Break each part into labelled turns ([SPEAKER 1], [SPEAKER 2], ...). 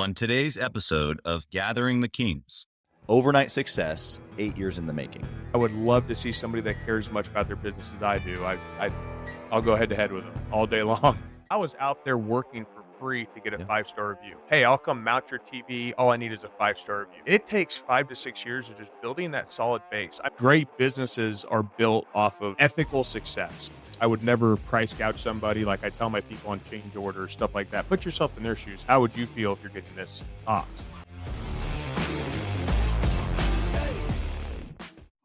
[SPEAKER 1] On today's episode of Gathering the Kings.
[SPEAKER 2] Overnight success, 8 years in the making.
[SPEAKER 3] I would love to see somebody that cares as much about their business as I do. I'll go head to head with them all day long. I was out there working for free to get a 5-star review. Hey, I'll come mount your TV. All I need is a 5-star review. It takes 5 to 6 years of just building that solid base. Great businesses are built off of ethical success. I would never price gouge somebody. Like I tell my people on change order, stuff like that. Put yourself in their shoes. How would you feel if you're getting this cost?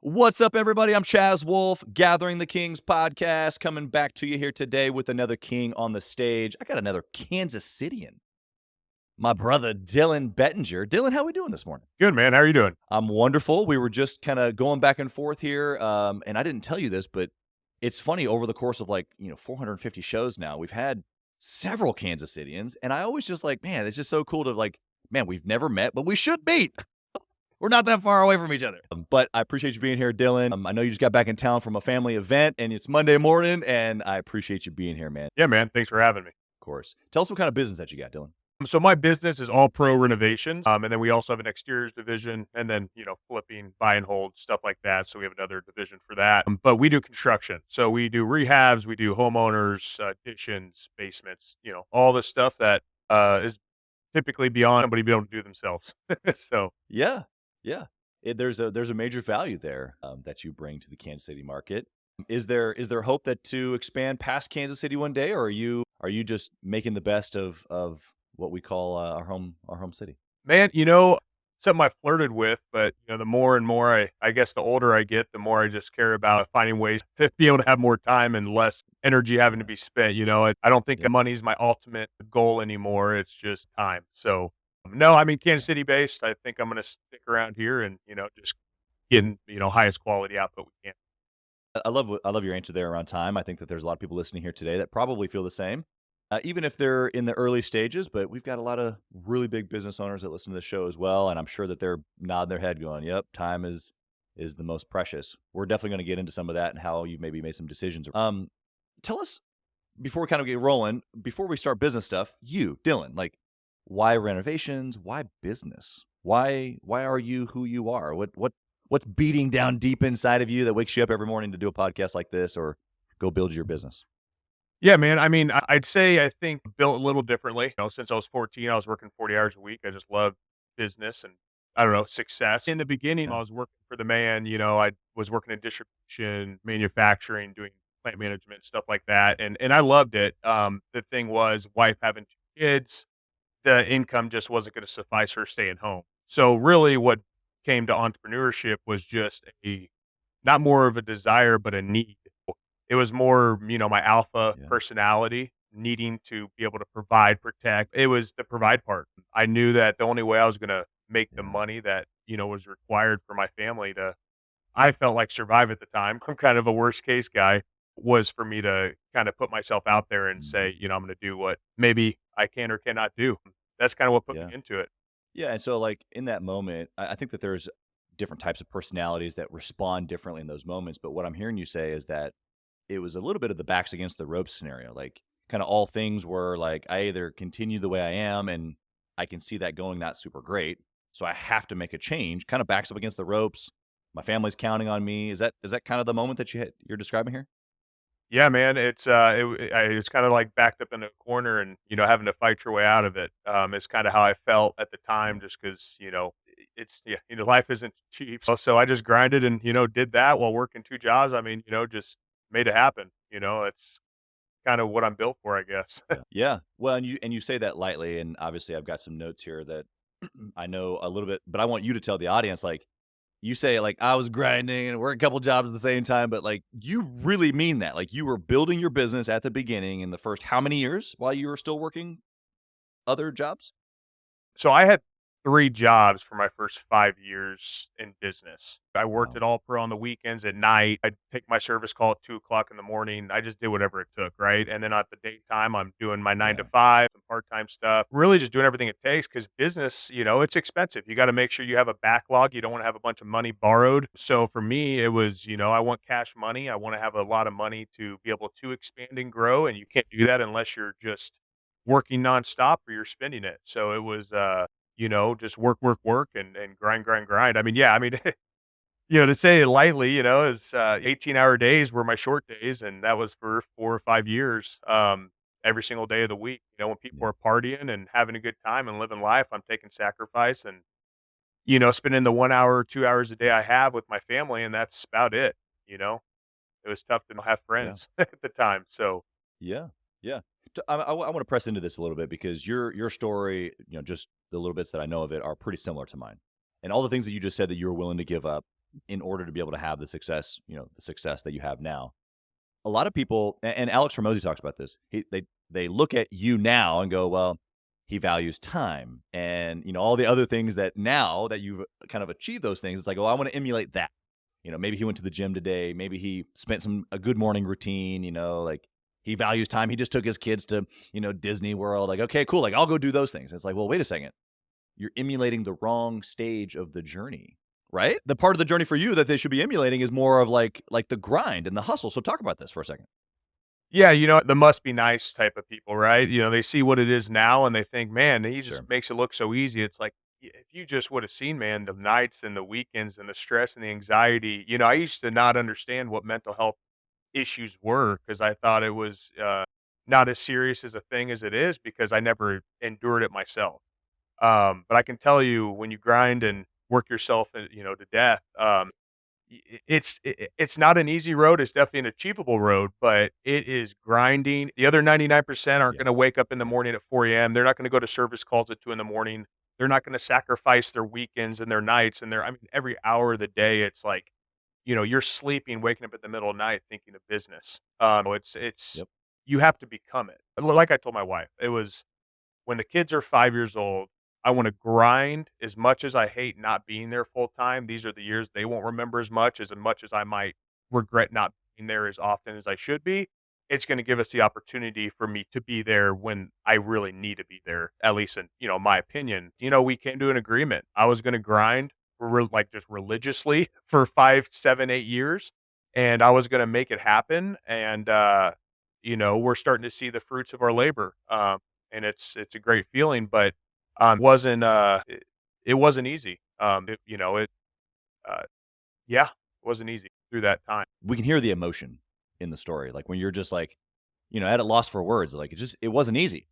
[SPEAKER 2] What's up, everybody? I'm Chaz Wolfe, Gathering the Kings podcast, coming back to you here today with another king on the stage. I got another Kansas Cityan, my brother Dillon Bettinger. Dillon, how are we doing this morning?
[SPEAKER 3] Good, man. How are you doing?
[SPEAKER 2] I'm wonderful. We were just kind of going back and forth here, and I didn't tell you this, but it's funny, over the course of 450 shows now, we've had several Kansas Cityans, and I always just man, it's just so cool to man, we've never met, but we should meet. We're not that far away from each other. But I appreciate you being here, Dillon. I know you just got back in town from a family event, and it's Monday morning, and I appreciate you being here, man.
[SPEAKER 3] Yeah, man. Thanks for having me.
[SPEAKER 2] Of course. Tell us what kind of business that you got, Dillon.
[SPEAKER 3] So my business is AllPro Renovations, and then we also have an exteriors division, and then flipping, buy and hold, stuff like that. So we have another division for that. But we do construction, so we do rehabs, we do homeowners, additions, basements, all the stuff that is typically beyond somebody being able to do themselves. So
[SPEAKER 2] yeah, there's a major value there that you bring to the Kansas City market. Is there hope that to expand past Kansas City one day, or are you just making the best of what we call our home city?
[SPEAKER 3] Man, something I flirted with, but the more and more I guess the older I get, the more I just care about finding ways to be able to have more time and less energy having to be spent. I don't think money's my ultimate goal anymore. It's just time. So no, I mean, Kansas City based. I think I'm going to stick around here and just getting highest quality output we can.
[SPEAKER 2] I love your answer there around time. I think that there's a lot of people listening here today that probably feel the same. Even if they're in the early stages, but we've got a lot of really big business owners that listen to the show as well, and I'm sure that they're nodding their head going, yep, time is the most precious. We're definitely going to get into some of that and how you maybe made some decisions. Tell us, before we kind of get rolling, before we start business stuff, you, Dillon, why renovations? Why business? Why are you who you are? What's beating down deep inside of you that wakes you up every morning to do a podcast like this or go build your business?
[SPEAKER 3] Yeah, man. I mean, I'd say I think built a little differently. Since I was 14, I was working 40 hours a week. I just loved business and success. In the beginning, I was working for the man. I was working in distribution, manufacturing, doing plant management, stuff like that. And I loved it. The thing was, wife having 2 kids, the income just wasn't going to suffice her staying home. So really what came to entrepreneurship was just not more of a desire, but a need. It was more, my alpha personality needing to be able to provide, protect. It was the provide part. I knew that the only way I was going to make the money that, was required for my family I felt like survive at the time. I'm kind of a worst case guy, was for me to kind of put myself out there and say, I'm going to do what maybe I can or cannot do. That's kind of what put me into it.
[SPEAKER 2] Yeah. And so in that moment, I think that there's different types of personalities that respond differently in those moments. But what I'm hearing you say is that it was a little bit of the backs against the ropes scenario. Kind of all things were I either continue the way I am and I can see that going not super great, so I have to make a change, kind of backs up against the ropes. My family's counting on me. Is that kind of the moment that you're describing here?
[SPEAKER 3] Yeah, man. It's kind of backed up in a corner and, having to fight your way out of it. It's kind of how I felt at the time, just because, life isn't cheap. So I just grinded and, did that while working 2 jobs. I mean, just made it happen. It's kind of what I'm built for, I guess.
[SPEAKER 2] Yeah. Well, and you say that lightly, and obviously I've got some notes here that I know a little bit, but I want you to tell the audience, you say I was grinding and working a couple jobs at the same time, but you really mean that. You were building your business at the beginning in the first how many years while you were still working other jobs?
[SPEAKER 3] So I had 3 jobs for my first 5 years in business. I worked at AllPro on the weekends at night. I'd take my service call at 2:00 in the morning. I just did whatever it took, right? And then at the daytime, I'm doing my 9 to 5, some part-time stuff, really just doing everything it takes, because business, it's expensive. You got to make sure you have a backlog. You don't want to have a bunch of money borrowed. So for me, it was, I want cash money. I want to have a lot of money to be able to expand and grow. And you can't do that unless you're just working nonstop or you're spending it. So it was, just work, work, work and grind, grind, grind. I mean, yeah, I mean, to say it lightly, is 18-hour days were my short days, and that was for 4 or 5 years, every single day of the week. When people
[SPEAKER 2] Yeah.
[SPEAKER 3] are partying and having a good time and living life, I'm taking sacrifice and, spending the 1 hour, 2 hours a day I have with my family, and that's about it, you know? It was tough to not have
[SPEAKER 2] Yeah.
[SPEAKER 3] friends at the time, so
[SPEAKER 2] Yeah. Yeah. I want to press into this a little bit because your story, just the little bits that I know of it are pretty similar to mine. And all the things that you just said that you were willing to give up in order to be able to have the success that you have now. A lot of people, and Alex Hormozy talks about this. They look at you now and go, well, he values time and all the other things that now that you've kind of achieved those things. It's like, oh, I want to emulate that. Maybe he went to the gym today. Maybe he spent a good morning routine. Like he values time. He just took his kids to Disney World. Like, okay, cool. Like I'll go do those things. It's like, well, wait a second. You're emulating the wrong stage of the journey, right? The part of the journey for you that they should be emulating is more of like the grind and the hustle. So talk about this for a second.
[SPEAKER 3] yeah, the must be nice type of people, right? They see what it is now and they think, "Man, he just
[SPEAKER 2] Sure.
[SPEAKER 3] makes it look so easy." It's like, if you just would have seen, man, the nights and the weekends and the stress and the anxiety. I used to not understand what mental health issues were because I thought it was, not as serious as a thing as it is because I never endured it myself. But I can tell you when you grind and work yourself, to death, it's not an easy road. It's definitely an achievable road, but it is grinding. The other 99% aren't
[SPEAKER 2] Yeah.
[SPEAKER 3] going to wake up in the
[SPEAKER 2] Yeah.
[SPEAKER 3] morning at 4 a.m. They're not going to go to service calls at 2 in the morning. They're not going to sacrifice their weekends and their nights and I mean, every hour of the day, it's like, you're sleeping, waking up in the middle of the night thinking of business.
[SPEAKER 2] Yep.
[SPEAKER 3] You have to become it. Like I told my wife, it was when the kids are 5 years old, I wanna grind as much as I hate not being there full time. These are the years they won't remember as much as I might regret not being there as often as I should be. It's gonna give us the opportunity for me to be there when I really need to be there, at least in, my opinion. We came to an agreement. I was gonna grind just religiously for 5, 7, 8 years, and I was gonna make it happen, and, we're starting to see the fruits of our labor. And it's a great feeling, but, wasn't, it wasn't easy. Uh, yeah, it wasn't easy through that time.
[SPEAKER 2] We can hear the emotion in the story. Like when you're just like, at a loss for words, like it wasn't easy.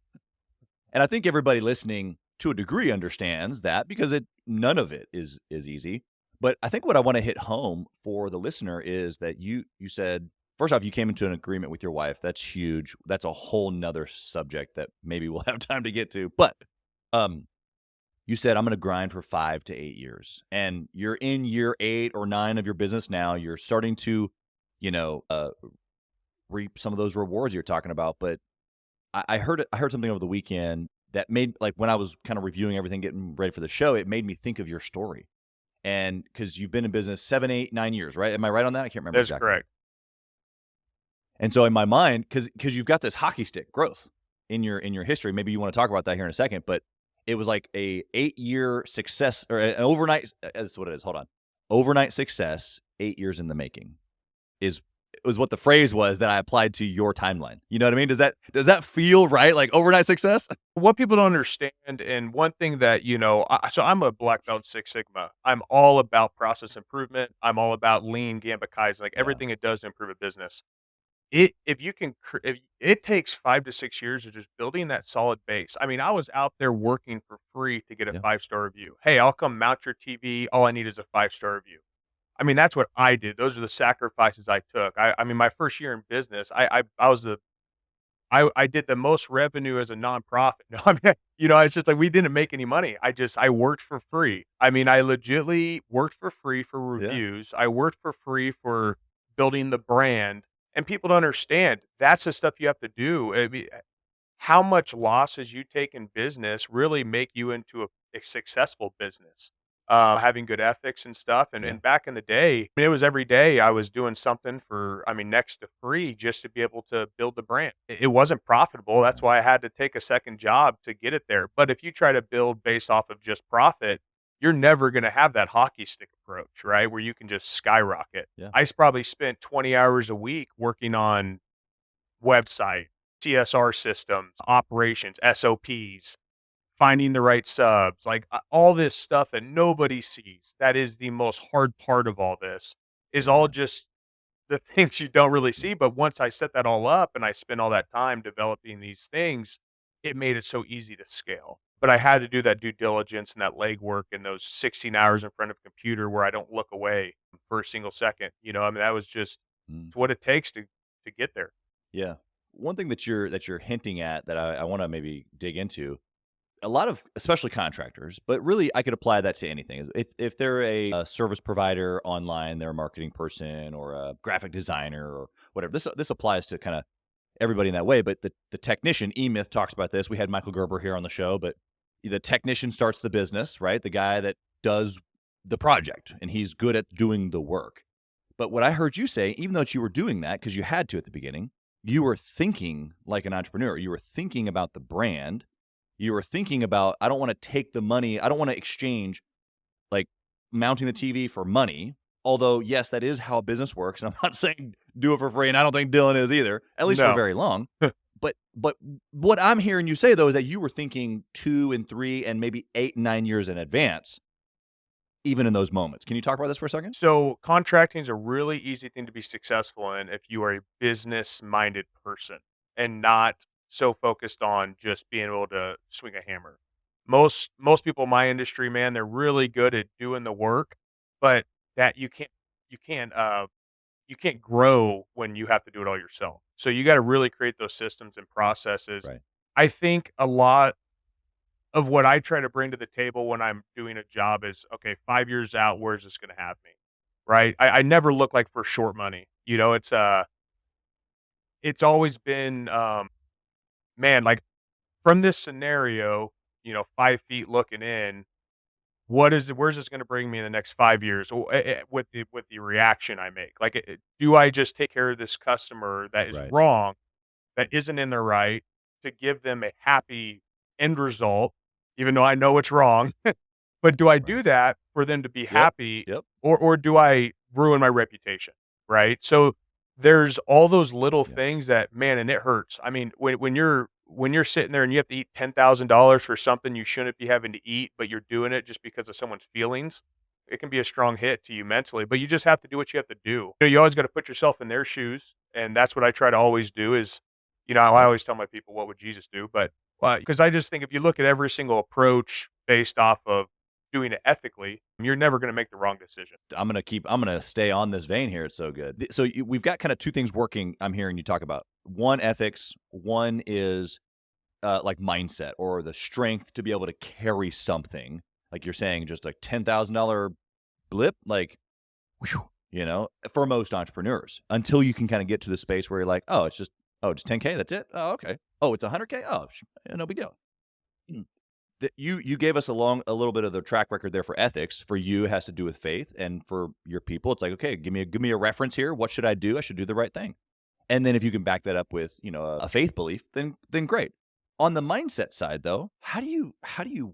[SPEAKER 2] And I think everybody listening to a degree understands that because none of it is easy. But I think what I want to hit home for the listener is that you said, first off, you came into an agreement with your wife. That's huge. That's a whole nother subject that maybe we'll have time to get to. But um, you said, I'm going to grind for 5 to 8 years. And you're in year 8 or 9 of your business now. You're starting to, you know, uh, reap some of those rewards you're talking about. But I heard something over the weekend that made, like, when I was kind of reviewing everything, getting ready for the show, it made me think of your story. And because you've been in business 7, 8, 9 years, right? Am I right on that? I can't remember
[SPEAKER 3] That's
[SPEAKER 2] exactly.
[SPEAKER 3] correct.
[SPEAKER 2] And so in my mind, because you've got this hockey stick growth in your history, maybe you want to talk about that here in a second, but it was like a 8-year success or an overnight. That's what it is. Hold on, overnight success, 8 years in the making, is was what the phrase was that I applied to your timeline. You know what I mean? Does that feel right? Like overnight success?
[SPEAKER 3] What people don't understand, and one thing that, so I'm a black belt in Six Sigma. I'm all about process improvement. I'm all about lean, Gamba Kaizen, like
[SPEAKER 2] Yeah.
[SPEAKER 3] everything it does to improve a business. If you can if it takes 5 to 6 years of just building that solid base. I mean, I was out there working for free to get a
[SPEAKER 2] Yeah.
[SPEAKER 3] 5-star review. "Hey, I'll come mount your TV. All I need is a 5-star review." I mean, that's what I did. Those are the sacrifices I took. I mean, my first year in business, I was I did the most revenue as a nonprofit. No, I mean, it's just like we didn't make any money. I worked for free. I mean, I legitly worked for free for
[SPEAKER 2] Yeah.
[SPEAKER 3] reviews. I worked for free for building the brand, and people don't understand that's the stuff you have to do. I mean, how much losses you take in business really make you into a successful business. Having good ethics and stuff. And,
[SPEAKER 2] Yeah.
[SPEAKER 3] and back in the day, I mean, it was every day I was doing something for, I mean, next to free just to be able to build the brand. It wasn't profitable. That's
[SPEAKER 2] Yeah.
[SPEAKER 3] why I had to take a second job to get it there. But if you try to build based off of just profit, you're never going to have that hockey stick approach, right? Where you can just skyrocket.
[SPEAKER 2] Yeah.
[SPEAKER 3] Probably spent 20 hours a week working on website, CSR systems, operations, SOPs, finding the right subs, like all this stuff that nobody sees. That is the most hard part of all this is all
[SPEAKER 2] Yeah.
[SPEAKER 3] just the things you don't really see. But once I set that all up and I spent all that time developing these things, it made it so easy to scale. But I had to do that due diligence and that legwork and those 16 hours in front of a computer where I don't look away for a single second. I mean, that was just
[SPEAKER 2] Mm.
[SPEAKER 3] it's what it takes to get there.
[SPEAKER 2] Yeah. One thing that you're hinting at that I want to maybe dig into, a lot of especially contractors, but really I could apply that to anything. If they're a service provider online, they're a marketing person or a graphic designer or whatever. This applies to kind of everybody in that way. But the technician, E-Myth talks about this. We had Michael Gerber here on the show, but the technician starts the business, right? The guy that does the project, and he's good at doing the work. But what I heard you say, even though you were doing that because you had to at the beginning, you were thinking like an entrepreneur. You were thinking about the brand. You were thinking about, I don't want to take the money. I don't want to exchange like mounting the TV for money. Although, yes, that is how business works. And I'm not saying do it for free. And I don't think Dillon is either, at least for
[SPEAKER 3] No.
[SPEAKER 2] very long. But what I'm hearing you say, though, is that you were thinking 2 and 3 and maybe 8 and 9 years in advance, even in those moments. Can you talk about this for a second?
[SPEAKER 3] So contracting is a really easy thing to be successful in if you are a business-minded person and not so focused on just being able to swing a hammer. Most people in my industry, man, they're really good at doing the work, but that you can't grow when you have to do it all yourself. So you got to really create those systems and processes.
[SPEAKER 2] Right.
[SPEAKER 3] I think a lot of what I try to bring to the table when I'm doing a job is, okay, 5 years out, where's this gonna have me? Right? I never look like for short money. It's always been, man, like, from this scenario, 5 feet looking in, where's this gonna bring me in the next 5 years? With the reaction I make. Like, do I just take care of this customer that is
[SPEAKER 2] Right.
[SPEAKER 3] wrong, that isn't in the right, to give them a happy end result, even though I know it's wrong? But do I
[SPEAKER 2] Right.
[SPEAKER 3] do that for them to be
[SPEAKER 2] Yep.
[SPEAKER 3] happy,
[SPEAKER 2] Yep.
[SPEAKER 3] or do I ruin my reputation, right? So, there's all those little
[SPEAKER 2] Yeah.
[SPEAKER 3] things that, man, and it hurts. I mean, when you're sitting there and you have to eat $10,000 for something you shouldn't be having to eat, but you're doing it just because of someone's feelings, it can be a strong hit to you mentally, but you just have to do what you have to do. You always gotta put yourself in their shoes, and that's what I try to always do is, I
[SPEAKER 2] Yep.
[SPEAKER 3] always tell my people, "What would Jesus do?" But, because I just think if you look at every single approach based off of doing it ethically, you're never gonna make the wrong decision.
[SPEAKER 2] I'm gonna stay on this vein here. It's so good. So we've got kind of two things working. I'm hearing you talk about one ethics, one is like mindset or the strength to be able to carry something. Like you're saying, just a $10,000 blip, like, whew, for most entrepreneurs, until you can kind of get to the space where you're like, just 10K, that's it. Oh, okay. Oh, it's 100K. Oh, no big deal. You gave us a little bit of the track record there for ethics. For you, it has to do with faith, and for your people, it's like, okay, give me a reference here. What should I do? I should do the right thing. And then if you can back that up with a faith belief, then great. On the mindset side, though, how do you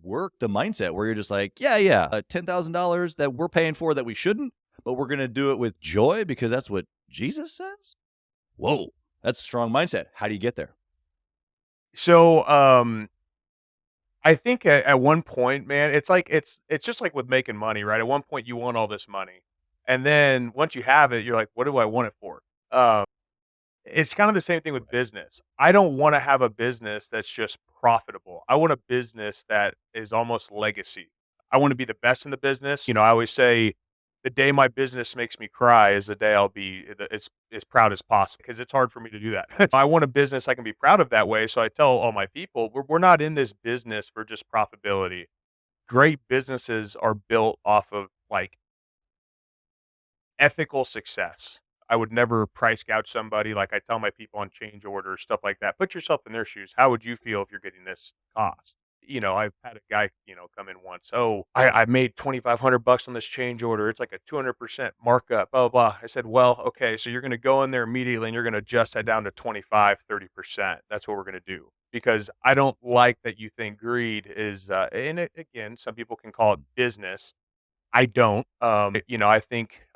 [SPEAKER 2] work the mindset where you're just like, yeah, $10,000 that we're paying for that we shouldn't, but we're gonna do it with joy because that's what Jesus says. Whoa, that's a strong mindset. How do you get there?
[SPEAKER 3] So, I think at one point, man, it's just like with making money, right? At one point, you want all this money, and then once you have it, you're like, "What do I want it for?" It's kind of the same thing with
[SPEAKER 2] Right.
[SPEAKER 3] business. I don't wanna have a business that's just profitable. I want a business that is almost legacy. I wanna be the best in the business. I always say, "The day my business makes me cry is the day I'll be as proud as possible," because it's hard for me to do that. I want a business I can be proud of that way, so I tell all my people, "We're not in this business for just profitability." Great businesses are built off of, like, ethical success. I would never price gouge somebody. Like I tell my people on change orders, stuff like that. Put yourself in their shoes. How would you feel if you're getting this cost? I've had a guy, come in once. Oh, I made $2,500 on this change order. It's like a 200% markup, blah, blah, blah. I said, well, okay, so you're going to go in there immediately and you're going to adjust that down to 25, 30%. That's what we're going to do. Because I don't like that you think greed is, again, some people can call it business. I don't. I think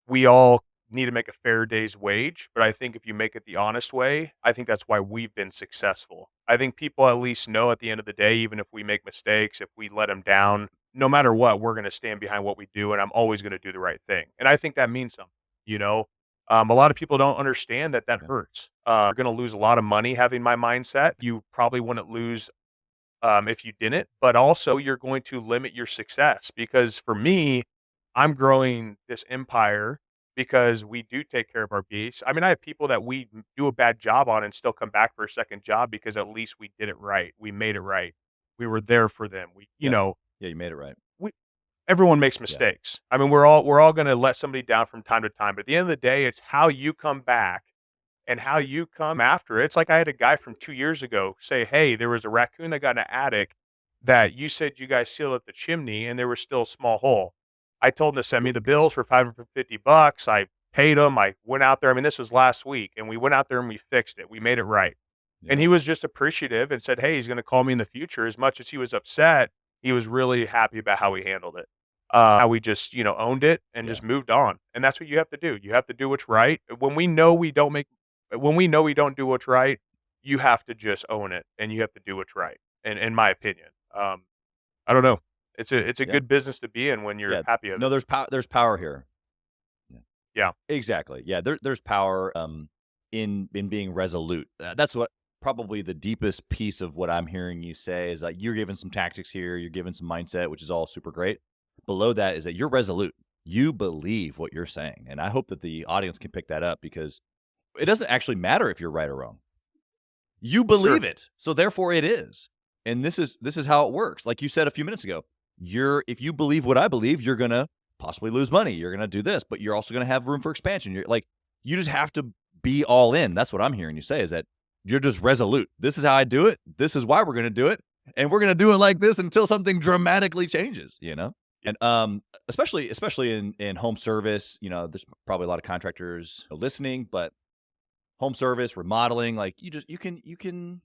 [SPEAKER 3] we all need to make a fair day's wage, but I think if you make it the honest way, I think that's why we've been successful. I think people at least know at the end of the day, even if we make mistakes, if we let them down, no matter what, we're going to stand behind what we do, and I'm always going to do the right thing. And I think that means something, you know? A lot of people don't understand that that
[SPEAKER 2] Yeah.
[SPEAKER 3] hurts. You're going to lose a lot of money having my mindset. You probably wouldn't lose if you didn't, but also you're going to limit your success because for me, I'm growing this empire because we do take care of our beasts. I mean, I have people that we do a bad job on and still come back for a second job because at least we did it right. We made it right. We were there for them.
[SPEAKER 2] Yeah. Yeah, you made it right.
[SPEAKER 3] We everyone makes
[SPEAKER 2] Yeah.
[SPEAKER 3] mistakes. I mean, we're all going to let somebody down from time to time, but at the end of the day, it's how you come back and how you come after it. It's like I had a guy from 2 years ago say, "Hey, there was a raccoon that got in an attic that you said you guys sealed up the chimney and there was still a small hole." I told him to send me the bills for $550. I paid him. I went out there. I mean, this was last week, and we went out there and we fixed it. We made it right. And
[SPEAKER 2] Yeah.
[SPEAKER 3] he was just appreciative and said, "Hey, he's going to call me in the future." As much as he was upset, he was really happy about how we handled it. How we just, owned it and
[SPEAKER 2] Yeah.
[SPEAKER 3] just moved on. And that's what you have to do. You have to do what's right. When we know we don't do what's right, you have to just own it and you have to do what's right. And in my opinion, I don't know. It's a
[SPEAKER 2] Yeah.
[SPEAKER 3] good business to be in when you're
[SPEAKER 2] Yeah.
[SPEAKER 3] happy of
[SPEAKER 2] No,
[SPEAKER 3] it.
[SPEAKER 2] there's power here. Yeah.
[SPEAKER 3] Yeah.
[SPEAKER 2] Exactly. Yeah, there's power in being resolute. That's what probably the deepest piece of what I'm hearing you say is like you're giving some tactics here, you're giving some mindset, which is all super great. Below that is that you're resolute. You believe what you're saying, and I hope that the audience can pick that up because it doesn't actually matter if you're right or wrong. You believe
[SPEAKER 3] Sure.
[SPEAKER 2] it, so therefore it is. And this is how it works. Like you said a few minutes ago, if you believe what I believe, you're gonna possibly lose money. You're gonna do this, but you're also gonna have room for expansion. You just have to be all in. That's what I'm hearing you say is that you're just resolute. This is how I do it. This is why we're gonna do it, and we're gonna do it like this until something dramatically changes. And especially in home service, there's probably a lot of contractors listening, but home service, remodeling, like you can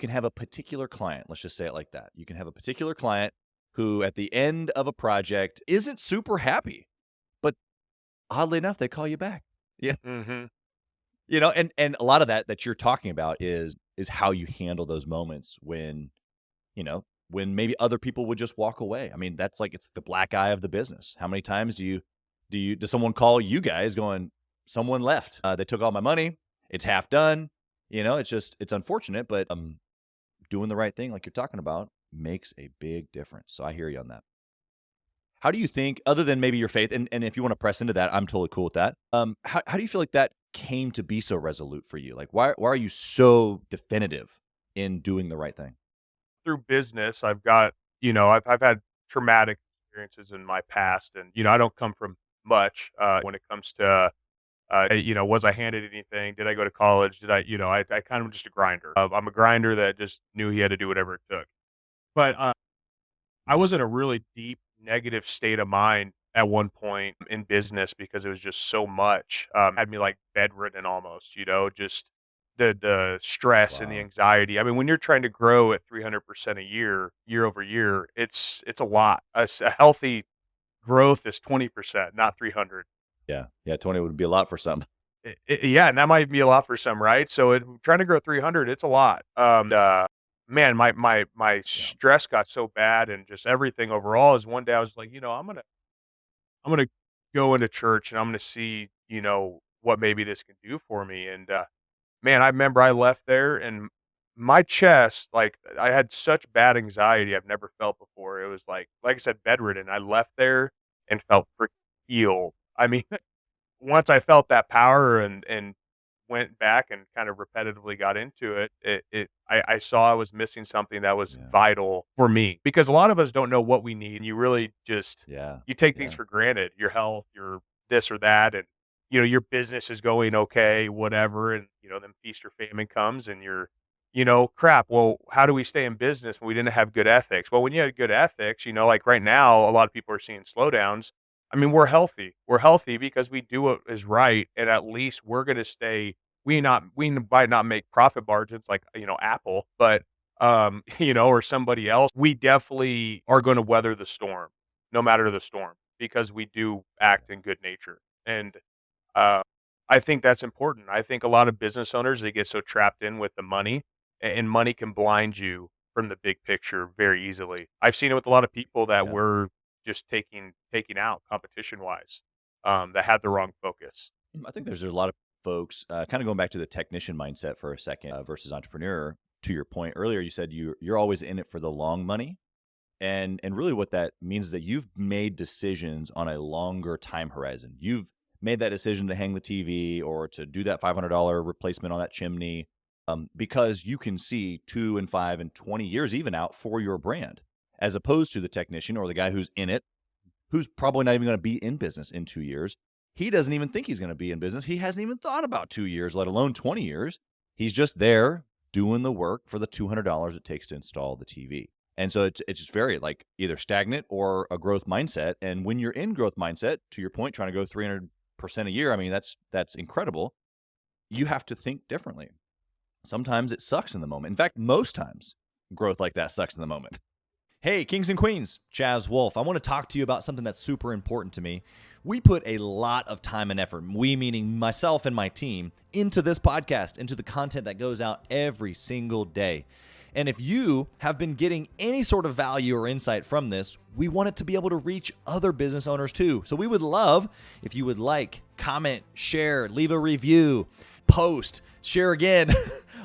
[SPEAKER 2] have a particular client. Let's just say it like that. You can have a particular client who at the end of a project isn't super happy, but oddly enough, they call you back. Yeah.
[SPEAKER 3] Mhm.
[SPEAKER 2] And a lot of that you're talking about is how you handle those moments when maybe other people would just walk away. I mean, that's like it's the black eye of the business. How many times does someone call you guys going, someone left, they took all my money, it's half done, it's unfortunate, but doing the right thing like you're talking about makes a big difference. So I hear you on that. How do you think, other than maybe your faith, and if you want to press into that, I'm totally cool with that. How do you feel like that came to be so resolute for you? Like why are you so definitive in doing the right thing?
[SPEAKER 3] Through business, I've got, I've had traumatic experiences in my past and, I don't come from much, when it comes to, was I handed anything? Did I go to college? Did I kind of just a grinder. I'm a grinder that just knew he had to do whatever it took. But, I
[SPEAKER 2] Yeah.
[SPEAKER 3] was in a really deep negative state of mind at one point in business because it was just so much, had me like bedridden almost, just the stress and the
[SPEAKER 2] Wow.
[SPEAKER 3] anxiety. I mean, when you're trying to grow at 300% a year over year, it's a lot. A healthy growth is 20%, not 300.
[SPEAKER 2] Yeah. Yeah. 20 would be a lot for some.
[SPEAKER 3] Yeah, and that might be a lot for some, right? So trying to grow 300, it's a lot. Man, my
[SPEAKER 2] Yeah.
[SPEAKER 3] stress got so bad and just everything overall is one day I was like, I'm gonna go into church and I'm gonna see, what maybe this can do for me. And man, I remember I left there and my chest, like I had such bad anxiety I've never felt before. It was like I said, bedridden. I left there and felt freaking healed. I mean, once I felt that power and went back and kind of repetitively got into it, I saw I was missing something that was
[SPEAKER 2] Yeah.
[SPEAKER 3] vital for me because a lot of us don't know what we need and you really just
[SPEAKER 2] Yeah.
[SPEAKER 3] you take things
[SPEAKER 2] Yeah.
[SPEAKER 3] for granted, your health, your this or that, and your business is going okay, whatever, and then feast or famine comes and you're crap. Well, how do we stay in business when we didn't have good ethics? Well, when you had good ethics, like right now, a lot of people are seeing slowdowns. I mean, we're healthy. We're healthy because we do what is right, and at least we're gonna stay. We might not make profit margins like Apple, but or somebody else. We definitely are going to weather the storm, no matter the storm, because we do act in good nature. And Uh, I think that's important. I think a lot of business owners, they get so trapped in with the money, and money can blind you from the big picture very easily. I've seen it with a lot of people that
[SPEAKER 2] Yeah.
[SPEAKER 3] were just taking out competition wise, that had the wrong focus.
[SPEAKER 2] I think there's a lot of folks kind of going back to the technician mindset for a second versus entrepreneur. To your point earlier, you said you're always in it for the long money. And really what that means is that you've made decisions on a longer time horizon. You've made that decision to hang the TV or to do that $500 replacement on that chimney because you can see 2 and 5 and 20 years even out for your brand, as opposed to the technician or the guy who's in it, who's probably not even going to be in business in 2 years. He doesn't even think he's going to be in business. He hasn't even thought about 2 years, let alone 20 years. He's just there doing the work for the $200 it takes to install the TV. And so it's just very like either stagnant or a growth mindset. And when you're in growth mindset, to your point, trying to go 300% a year, I mean, that's incredible. You have to think differently. Sometimes it sucks in the moment. In fact, most times growth like that sucks in the moment. Hey, kings and queens, Chaz Wolfe. I want to talk to you about something that's super important to me. We put a lot of time and effort, we meaning myself and my team, into this podcast, into the content that goes out every single day. And if you have been getting any sort of value or insight from this, we want it to be able to reach other business owners too. So we would love if you would like, comment, share, leave a review, post, share again,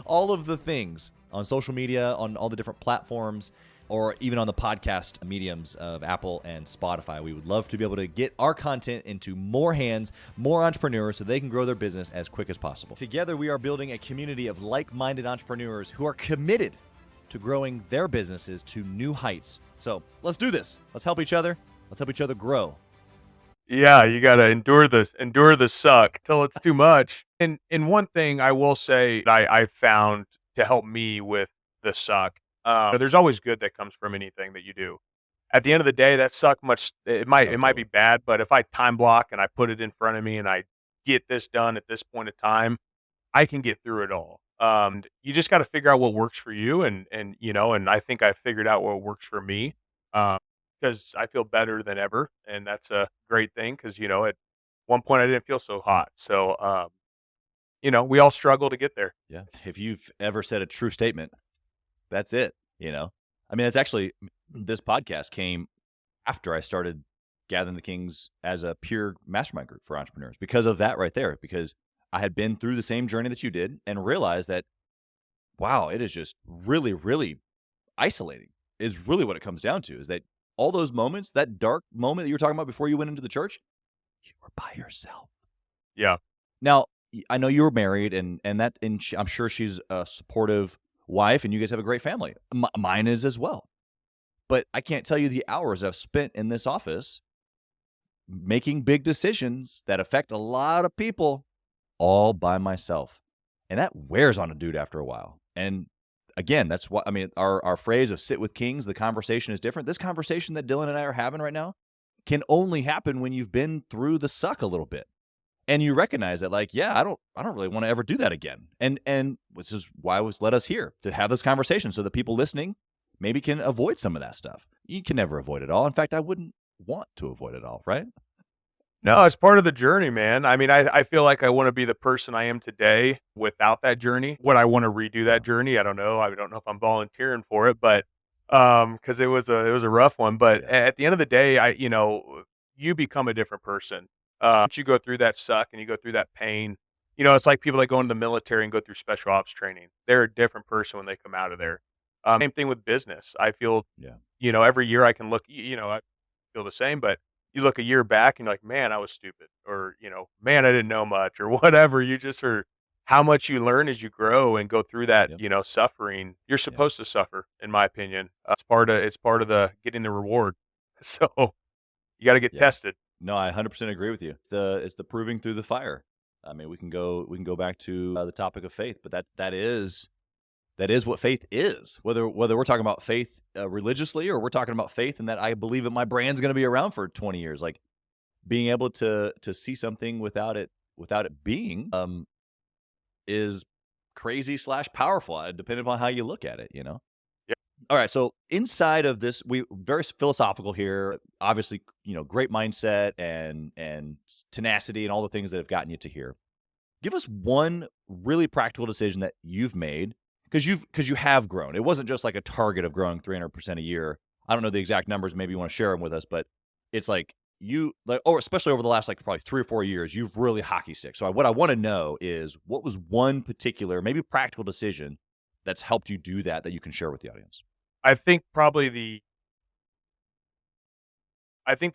[SPEAKER 2] all of the things on social media, on all the different platforms, or even on the podcast mediums of Apple and Spotify. We would love to be able to get our content into more hands, more entrepreneurs, so they can grow their business as quick as possible. Together, we are building a community of like-minded entrepreneurs who are committed to growing their businesses to new heights. So let's do this. Let's help each other. Let's help each other grow.
[SPEAKER 3] Yeah, you gotta endure the suck till it's too much. And one thing I will say that I found to help me with the suck, there's always good that comes from anything that you do. At the end of the day, that suck much
[SPEAKER 2] Oh,
[SPEAKER 3] it might be
[SPEAKER 2] totally.
[SPEAKER 3] bad, but if I time block and I put it in front of me and I get this done at this point in time, I can get through it all. You just got to figure out what works for you, and I think I figured out what works for me, because I feel better than ever, and that's a great thing. Because at one point I didn't feel so hot, so we all struggle to get there.
[SPEAKER 2] Yeah. If you've ever said a true statement, that's it. I mean, it's actually, this podcast came after I started Gathering the Kings as a pure mastermind group for entrepreneurs because of that right there, because I had been through the same journey that you did and realized that, wow, it is just really, really isolating is really what it comes down to, is that all those moments, that dark moment that you were talking about before you went into the church, you were by yourself.
[SPEAKER 3] Yeah,
[SPEAKER 2] Now, I know you were married I'm sure she's a supportive wife and you guys have a great family. Mine is as well. But I can't tell you the hours I've spent in this office making big decisions that affect a lot of people all by myself. And that wears on a dude after a while. And again, that's what I mean. Our phrase of sit with kings, the conversation is different. This conversation that Dillon and I are having right now can only happen when you've been through the suck a little bit. And you recognize that, like, yeah, I don't really want to ever do that again. And this is why it was led us here to have this conversation so that people listening maybe can avoid some of that stuff. You can never avoid it all. In fact, I wouldn't want to avoid it all, right?
[SPEAKER 3] no, it's part of the journey, man. I mean, I feel like I want to be the person I am today without that journey. Would I want to redo
[SPEAKER 2] Yeah.
[SPEAKER 3] that journey? I don't know. I don't know if I'm volunteering for it, but because it was a rough one. But
[SPEAKER 2] Yeah.
[SPEAKER 3] at the end of the day, you become a different person. Once you go through that suck and you go through that pain, it's like people that go into the military and go through special ops training. They're a different person when they come out of there. Same thing with business. I feel,
[SPEAKER 2] Yeah.
[SPEAKER 3] every year I can look, I feel the same, but you look a year back and you're like, man, I was stupid, or man, I didn't know much, or whatever. You just are how much you learn as you grow and go through that,
[SPEAKER 2] Yep.
[SPEAKER 3] Suffering. You're
[SPEAKER 2] Yeah.
[SPEAKER 3] supposed to suffer, in my opinion. It's part of the getting the reward. So you got to get
[SPEAKER 2] Yeah.
[SPEAKER 3] tested.
[SPEAKER 2] No, I 100% agree with you. It's the proving through the fire. I mean, we can go back to the topic of faith, but that is what faith is. Whether we're talking about faith religiously or we're talking about faith and that I believe that my brand's going to be around for 20 years, like being able to see something without it being is crazy/powerful, depending upon how you look at it.
[SPEAKER 3] Yeah.
[SPEAKER 2] All right. So inside of this, we very philosophical here. Obviously, great mindset and tenacity and all the things that have gotten you to here. Give us one really practical decision that you've made because you have grown. It wasn't just like a target of growing 300% a year. I don't know the exact numbers. Maybe you want to share them with us, but it's like or especially over the last like probably 3 or 4 years, you've really hockey stick. So what I want to know is what was one particular, maybe practical decision that's helped you do that you can share with the audience.
[SPEAKER 3] I think the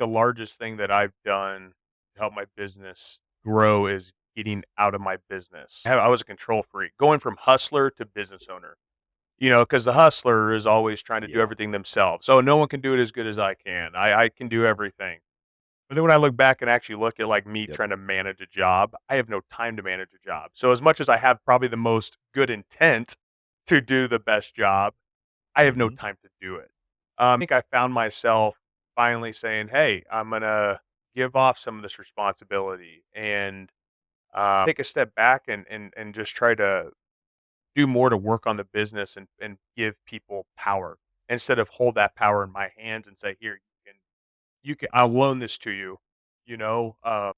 [SPEAKER 3] largest thing that I've done to help my business grow is getting out of my business. I was a control freak, going from hustler to business owner. Because the hustler is always trying to do
[SPEAKER 2] Yeah.
[SPEAKER 3] everything themselves. Oh, no one can do it as good as I can. I can do everything. But then when I look back and actually look at like me
[SPEAKER 2] Yep.
[SPEAKER 3] trying to manage a job, I have no time to manage a job. So as much as I have probably the most good intent to do the best job, I have no
[SPEAKER 2] Mhm.
[SPEAKER 3] time to do it. I think I found myself finally saying, "Hey, I'm gonna give off some of this responsibility and take a step back and just try to do more to work on the business and give people power instead of hold that power in my hands and say, here, you can, I'll loan this to you." You know, uh,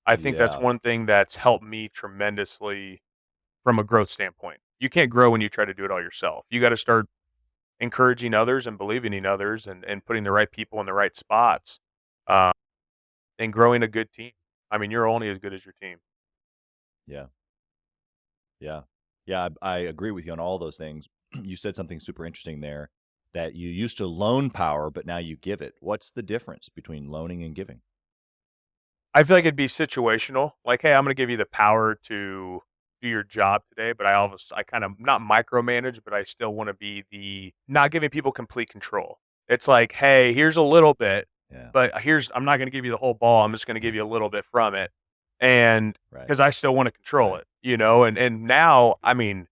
[SPEAKER 3] I think that's
[SPEAKER 2] Yeah.
[SPEAKER 3] one thing that's helped me tremendously from a growth standpoint. You can't grow when you try to do it all yourself. You got to start encouraging others and believing in others and putting the right people in the right spots, uh, and growing a good team. I mean, you're only as good as your team.
[SPEAKER 2] Yeah. Yeah. Yeah. I agree with you on all those things. You said something super interesting there that you used to loan power, but now you give it. What's the difference between loaning and giving?
[SPEAKER 3] I feel like it'd be situational. Like, hey, I'm going to give you the power to do your job today, but I kind of not micromanage, but I still want to be the not giving people complete control. It's like, hey, here's a little bit,
[SPEAKER 2] Yeah.
[SPEAKER 3] but I'm not going to give you the whole ball. I'm just going to give you a little bit from it, and
[SPEAKER 2] Right.
[SPEAKER 3] because I still want to control
[SPEAKER 2] Right.
[SPEAKER 3] it. And now, I mean,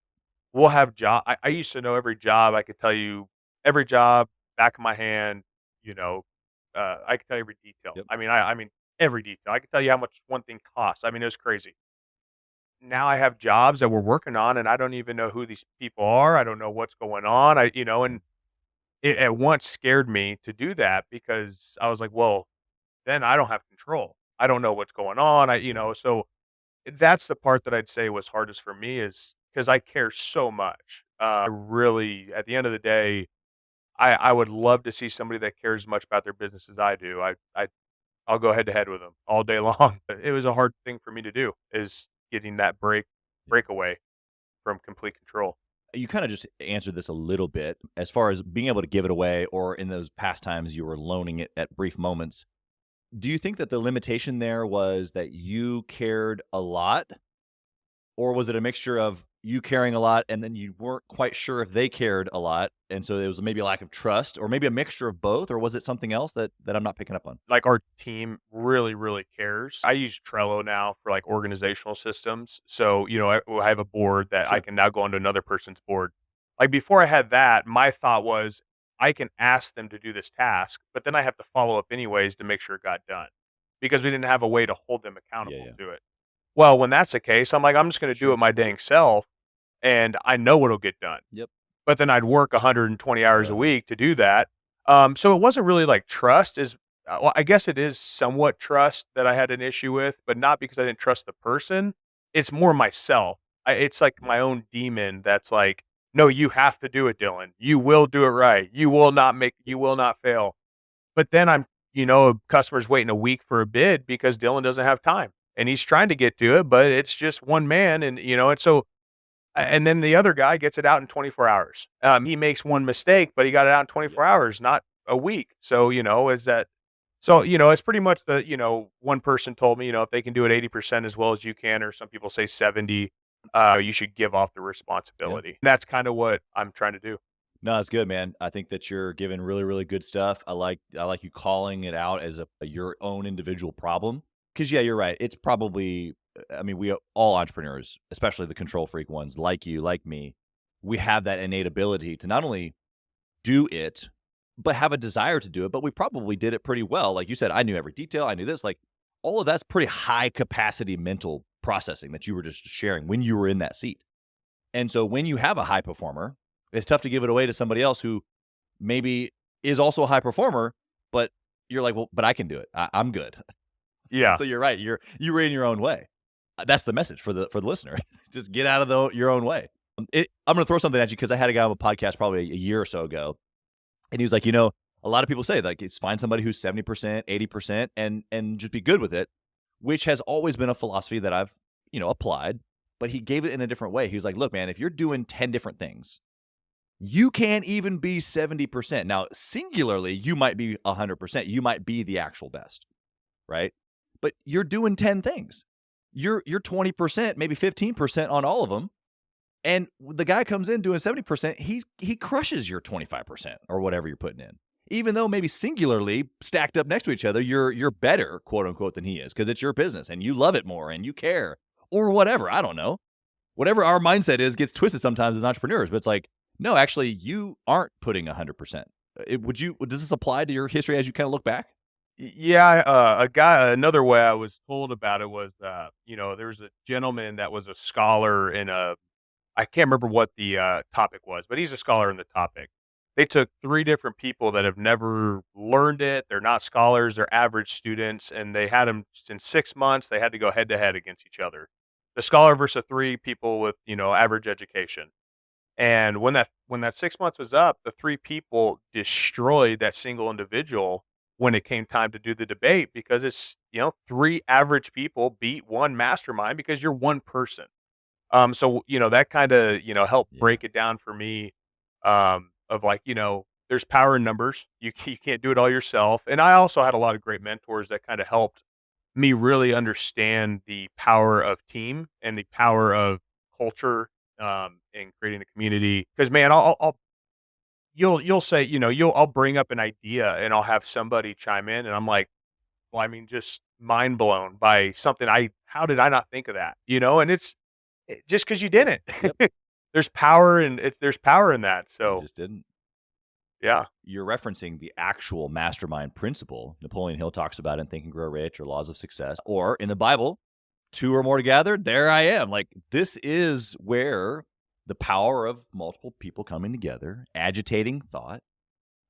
[SPEAKER 3] we'll have job. I used to know every job. I could tell you every job back of my hand. You know, I could tell you every detail.
[SPEAKER 2] Yep.
[SPEAKER 3] I mean every detail. I could tell you how much one thing costs. I mean, it was crazy. Now I have jobs that we're working on, and I don't even know who these people are. I don't know what's going on. And it at once scared me to do that because I was like, well, then I don't have control. I don't know what's going on.
[SPEAKER 2] Yeah.
[SPEAKER 3] So that's the part that I'd say was hardest for me is because I care so much. I really, at the end of the day, I would love to see somebody that cares as much about their business as I do. I'll go head to head with them all day long. But it was a hard thing for me to do is getting that
[SPEAKER 2] Yeah.
[SPEAKER 3] breakaway from complete control.
[SPEAKER 2] You kind of just answered this a little bit as far as being able to give it away, or in those past times you were loaning it at brief moments. Do you think that the limitation there was that you cared a lot? Or was it a mixture of you caring a lot and then you weren't quite sure if they cared a lot, and so it was maybe a lack of trust, or maybe a mixture of both, or was it something else that I'm not picking up on?
[SPEAKER 3] Like our team really, really cares. I use Trello now for like organizational systems. So, I have a board that I
[SPEAKER 2] Sure.
[SPEAKER 3] can now go onto another person's board. Like before I had that, my thought was I can ask them to do this task, but then I have to follow up anyways to make sure it got done because we didn't have a way to hold them
[SPEAKER 2] Yeah,
[SPEAKER 3] accountable
[SPEAKER 2] yeah.
[SPEAKER 3] to it. Well, when that's the case, I'm like, I'm just going to do
[SPEAKER 2] Sure.
[SPEAKER 3] it my dang self and I know it'll get done.
[SPEAKER 2] Yep.
[SPEAKER 3] But then I'd work 120 hours a
[SPEAKER 2] Yeah.
[SPEAKER 3] week to do that. So it wasn't really like trust is well, I guess it is somewhat trust that I had an issue with, but not because I didn't trust the person. It's more myself. It's like
[SPEAKER 2] Yeah.
[SPEAKER 3] my own demon that's like, no, you have to do it, Dylan. You will do it right. You will not fail. But then a customer's waiting a week for a bid because Dylan doesn't have time and he's trying to get to it, but it's just one man. And so and then the other guy gets it out in 24 hours. He makes one mistake, but he got it out in
[SPEAKER 2] Yep.
[SPEAKER 3] 24 hours, not a week. So, is that so, it's pretty much one person told me, if they can do it 80% as well as you can, or some people say 70, you should give off the
[SPEAKER 2] Yeah.
[SPEAKER 3] responsibility. That's kind of what I'm trying to do.
[SPEAKER 2] No, it's good, man. I think that you're giving really, really good stuff. I like you calling it out as your own individual problem. Because yeah, you're right. It's probably I mean, we all entrepreneurs, especially the control freak ones, like you, like me, we have that innate ability to not only do it, but have a desire to do it. But we probably did it pretty well. Like you said, I knew every detail. I knew this. Like all of that's pretty high capacity mental processing that you were just sharing when you were in that seat. And so when you have a high performer, it's tough to give it away to somebody else who maybe is also a high performer, but you're like, well, but I can do it. I'm good.
[SPEAKER 3] Yeah.
[SPEAKER 2] So you're right. You're in your own way. That's the message for the listener. Just get out of your own way. I'm going to throw something at you because I had a guy on a podcast probably a year or so ago, and he was like, a lot of people say like, it's find somebody who's 70%, 80%, and just be good with it, which has always been a philosophy that I've applied. But he gave it in a different way. He was like, look, man, if you're doing 10 different things, you can't even be 70%. Now, singularly, you might be 100%. You might be the actual best, right? But you're doing 10 things. You're 20%, maybe 15% on all of them. And the guy comes in doing 70%, he crushes your 25% or whatever you're putting in. Even though maybe singularly stacked up next to each other, you're better, quote unquote, than he is, because it's your business and you love it more and you care or whatever. I don't know. Whatever our mindset is gets twisted sometimes as entrepreneurs, but it's like, no, actually, you aren't putting 100%. Does this apply to your history as you kind of look back?
[SPEAKER 3] Yeah, another way I was told about it was, there was a gentleman that was a scholar in I can't remember what the topic was, but he's a scholar in the topic. They took 3 different people that have never learned it. They're not scholars, they're average students, and they had them in 6 months. They had to go head to head against each other. The scholar versus 3 people with, average education. And when that 6 months was up, the 3 people destroyed that single individual when it came time to do the debate because it's, 3 average people beat 1 mastermind because you're 1 person. So, that kinda, helped
[SPEAKER 2] Yeah.
[SPEAKER 3] break it down for me, of like, there's power in numbers. You can't do it all yourself. And I also had a lot of great mentors that kinda helped me really understand the power of team and the power of culture, and creating a community. Because man, I'll you'll say, I'll bring up an idea and I'll have somebody chime in and I'm like, well, I mean, just mind blown by something how did I not think of that? And just because you didn't.
[SPEAKER 2] Yep.
[SPEAKER 3] There's power in that.
[SPEAKER 2] You
[SPEAKER 3] So,
[SPEAKER 2] just didn't.
[SPEAKER 3] yeah.
[SPEAKER 2] You're referencing the actual mastermind principle. Napoleon Hill talks about it in Think and Grow Rich or Laws of Success, or in the Bible, 2 or more together, there I am. Like, this is where the power of multiple people coming together, agitating thought,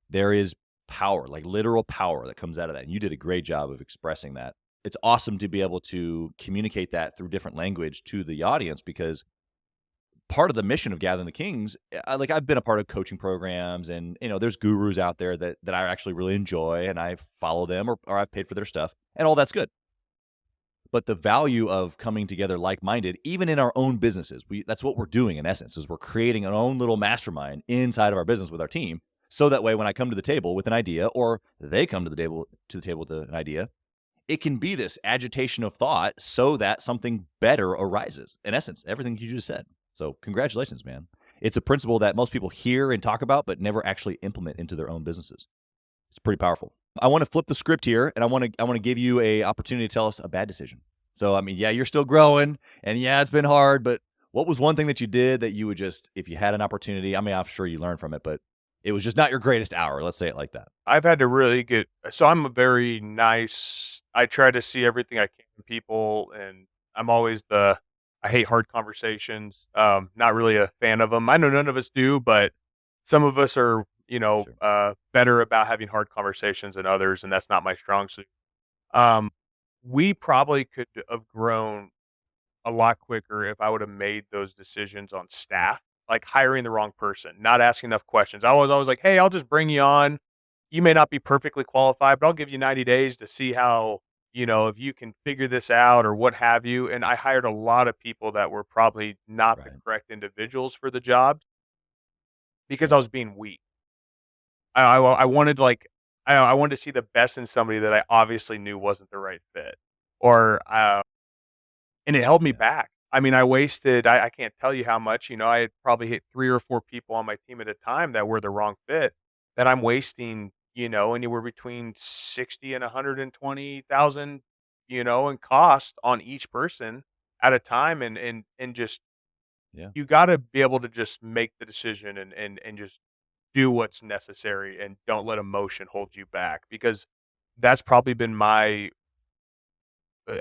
[SPEAKER 2] there is power, like literal power that comes out of that. And you did a great job of expressing that. It's awesome to be able to communicate that through different language to the audience because part of the mission of Gathering the Kings, like I've been a part of coaching programs and, there's gurus out there that I actually really enjoy and I follow them or I've paid for their stuff and all that's good. But the value of coming together like-minded, even in our own businesses, that's what we're doing in essence, is we're creating our own little mastermind inside of our business with our team. So that way, when I come to the table with an idea, or they come to the table with an idea, it can be this agitation of thought so that something better arises. In essence, everything you just said. So congratulations, man. It's a principle that most people hear and talk about, but never actually implement into their own businesses. It's pretty powerful. I want to flip the script here, and I want to give you a opportunity to tell us a bad decision. So, I mean, yeah, you're still growing, and yeah, it's been hard, but what was one thing that you did that you would just, if you had an opportunity, I mean, I'm sure you learned from it, but it was just not your greatest hour. Let's say it like that.
[SPEAKER 3] I've had to really get so I'm a very nice I try to see everything I can in people, and I'm always I hate hard conversations, not really a fan of them. I know none of us do, but some of us are,
[SPEAKER 2] Sure.
[SPEAKER 3] better about having hard conversations than others, and that's not my strong suit. Um, we probably could have grown a lot quicker if I would have made those decisions on staff, like hiring the wrong person, not asking enough questions. I was always like, "Hey, I'll just bring you on. You may not be perfectly qualified, but I'll give you 90 days to see how, if you can figure this out or what have you." And I hired a lot of people that were probably not the
[SPEAKER 2] Right.
[SPEAKER 3] correct individuals for the jobs because I
[SPEAKER 2] Sure.
[SPEAKER 3] was being weak. I wanted like I wanted to see the best in somebody that I obviously knew wasn't the right fit, or and it held me
[SPEAKER 2] Yeah.
[SPEAKER 3] back. I mean, I can't tell you how much, I had probably hit 3 or 4 people on my team at a time that were the wrong fit that I'm wasting, anywhere between 60 and 120,000, in cost on each person at a time and just
[SPEAKER 2] Yeah.
[SPEAKER 3] you gotta be able to just make the decision and just do what's necessary and don't let emotion hold you back because that's probably been I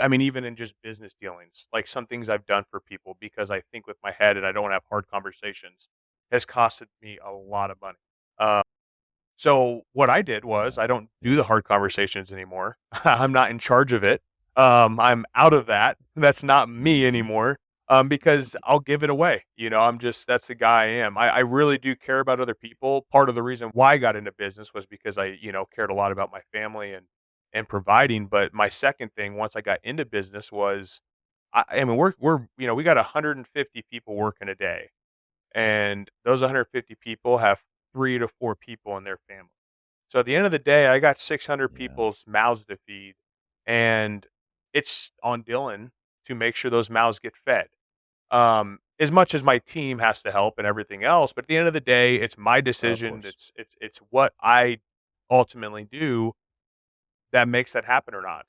[SPEAKER 3] mean, even in just business dealings, like some things I've done for people because I think with my head and I don't have hard conversations has costed me a lot of money. Uh, So what I did was I don't do the hard conversations anymore. I'm not in charge of it. I'm out of that. That's not me
[SPEAKER 2] Mhm.
[SPEAKER 3] anymore. Because I'll give it away. That's the guy I am. I really do care about other people. Part of the reason why I got into business was because I, cared a lot about my family and providing. But my second thing, once I got into business, was I mean, we got 150 people working a day, and those 150 people have 3 to 4 people in their family. So at the end of the day, I got 600
[SPEAKER 2] Yeah,
[SPEAKER 3] people's mouths to feed, and it's on Dylan to make sure those mouths get fed. As much as my team has to help and everything else, but at the end of the day, it's my
[SPEAKER 2] of
[SPEAKER 3] decision.
[SPEAKER 2] course.
[SPEAKER 3] It's what I ultimately do that makes that happen or not.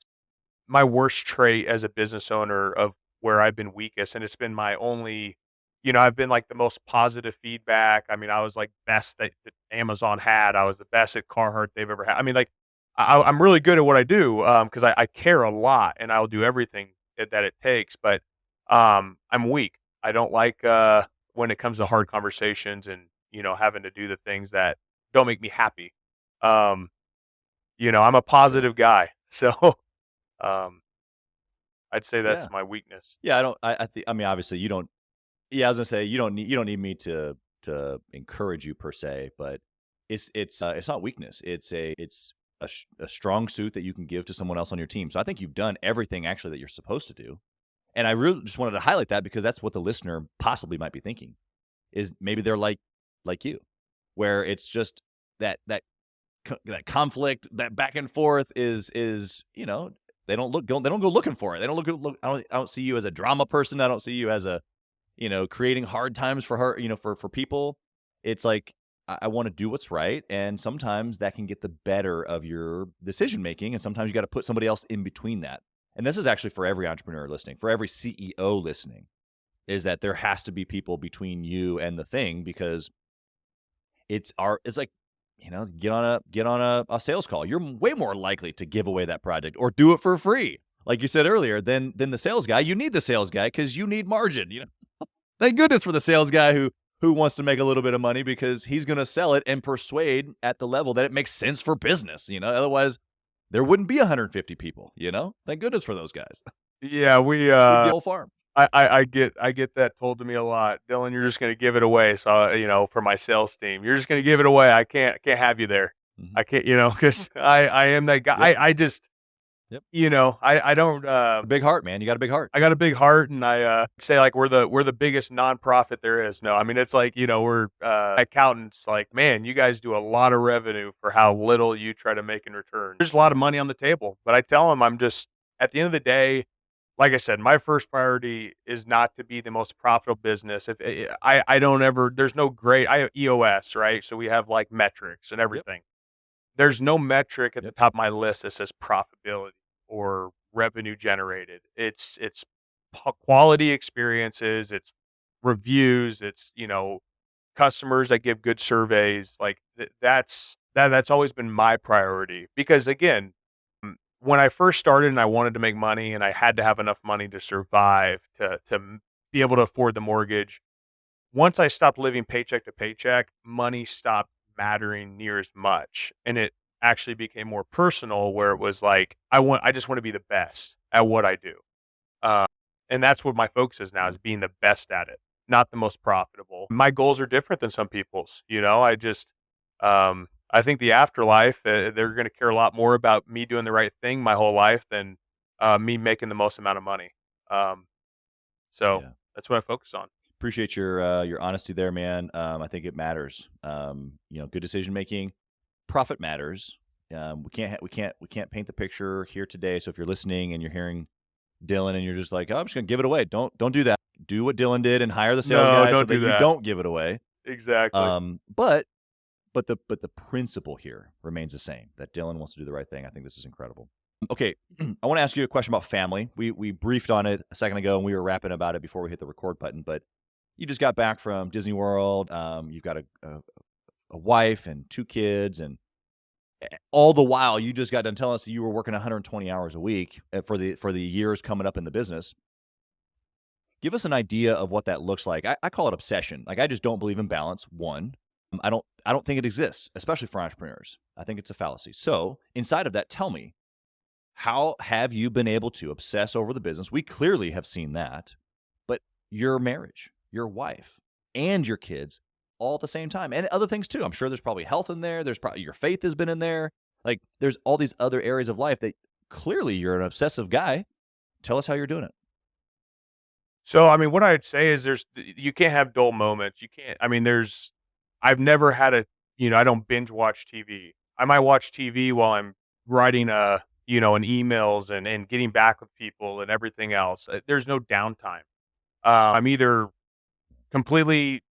[SPEAKER 3] My worst trait as a business owner of where I've been weakest, and it's been my only, I've been like the most positive feedback. I mean, I was like best that Amazon had. I was the best at Carhartt they've ever had. I mean, like I'm really good at what I do because I care a lot and I'll do everything that it takes. But I'm weak. I don't like when it comes to hard conversations and having to do the things that don't make me happy. Um, I'm a
[SPEAKER 2] Sure.
[SPEAKER 3] positive guy, so um, I'd say
[SPEAKER 2] Yeah.
[SPEAKER 3] that's my weakness.
[SPEAKER 2] Yeah, I don't I think I mean, obviously, you don't yeah, I was gonna say, you don't need me to encourage you per se, but it's not weakness. It's a strong suit that you can give to someone else on your team. So I think you've done everything actually that you're supposed to do. And I really just wanted to highlight that because that's what the listener possibly might be thinking, is maybe they're like you, where it's just that conflict, that back and forth is they don't go looking for it. They don't look. I don't see you as a drama person. I don't see you as a creating hard times for her. For people, it's like I want to do what's right, and sometimes that can get the better of your decision making, and sometimes you got to put somebody else in between that. And this is actually for every entrepreneur listening, for every CEO listening, is that there has to be people between you and the thing because it's like, get on a sales call. You're way more likely to give away that project or do it for free, like you said earlier, than the sales guy. You need the sales guy because you need margin. Thank goodness for the sales guy who wants to make a little bit of money because he's going to sell it and persuade at the level that it makes sense for business. Otherwise there wouldn't be 150 people. Thank goodness for those guys.
[SPEAKER 3] Yeah,
[SPEAKER 2] We'd be a whole farm.
[SPEAKER 3] I get that told to me a lot. Dylan, you're just gonna give it away. So for my sales team, you're just gonna give it away. I can't have you there.
[SPEAKER 2] Hmm.
[SPEAKER 3] I can't, because I am that guy.
[SPEAKER 2] Yep.
[SPEAKER 3] I just
[SPEAKER 2] Yep.
[SPEAKER 3] I don't
[SPEAKER 2] A big heart, man. You got a big heart.
[SPEAKER 3] I got a big heart, and I say like we're the biggest nonprofit there is. No, I mean it's like we're accountants. Like, man, you guys do a lot of revenue for how little you try to make in return. There's a lot of money on the table, but I tell them I'm just at the end of the day. Like I said, my first priority is not to be the most profitable business. If I don't ever, there's no great. I have EOS, right? So we have like metrics and
[SPEAKER 2] Yep.
[SPEAKER 3] everything. There's no metric at the
[SPEAKER 2] Yep.
[SPEAKER 3] top of my list that says profitability or revenue generated. It's quality experiences, it's reviews, it's customers that give good surveys. Like that's always been my priority because again, when I first started and I wanted to make money and I had to have enough money to survive to be able to afford the mortgage. Once I stopped living paycheck to paycheck, money stopped mattering near as much, and it actually became more personal where it was like, I just want to be the best at what I do. Um, and that's what my focus is now
[SPEAKER 2] Yeah.
[SPEAKER 3] is being the best at it, not the most profitable. My goals are different than some people's, I think the afterlife, they're going to care a lot more about me doing the right thing my whole life than me making the most amount of money. Um, so
[SPEAKER 2] Yeah.
[SPEAKER 3] that's what I focus on.
[SPEAKER 2] Appreciate your honesty there, man. I think it matters. Good decision making, profit matters. We can't paint the picture here today. So if you're listening and you're hearing Dylan and you're just like, oh, I'm just gonna give it away. Don't do that. Do what Dylan did and hire the sales
[SPEAKER 3] No,
[SPEAKER 2] guy so
[SPEAKER 3] don't
[SPEAKER 2] that
[SPEAKER 3] do
[SPEAKER 2] you
[SPEAKER 3] that.
[SPEAKER 2] don't give it away.
[SPEAKER 3] Exactly.
[SPEAKER 2] But the principle here remains the same. That Dylan wants to do the right thing. I think this is incredible. Okay, I want to ask you a question about family. We briefed on it a second ago and we were rapping about it before we hit the record button. But you just got back from Disney World. You've got a wife and 2 kids, and all the while you just got done telling us that you were working 120 hours a week for the years coming up in the business. Give us an idea of what that looks like. I call it obsession. Like, I just don't believe in balance, one. I don't think it exists, especially for entrepreneurs. I think it's a fallacy. So inside of that, tell me, how have you been able to obsess over the business? We clearly have seen that, but your marriage, your wife, and your kids all at the same time, and other things too. I'm sure there's probably health in there. There's probably your faith has been in there. Like there's all these other areas of life that clearly you're an obsessive guy. Tell us how you're doing it.
[SPEAKER 3] So, I mean, what I'd say is you can't have dull moments. You can't, I mean, I've never had I don't binge watch TV. I might watch TV while I'm writing an emails and getting back with people and everything else. There's no downtime. I'm either completely,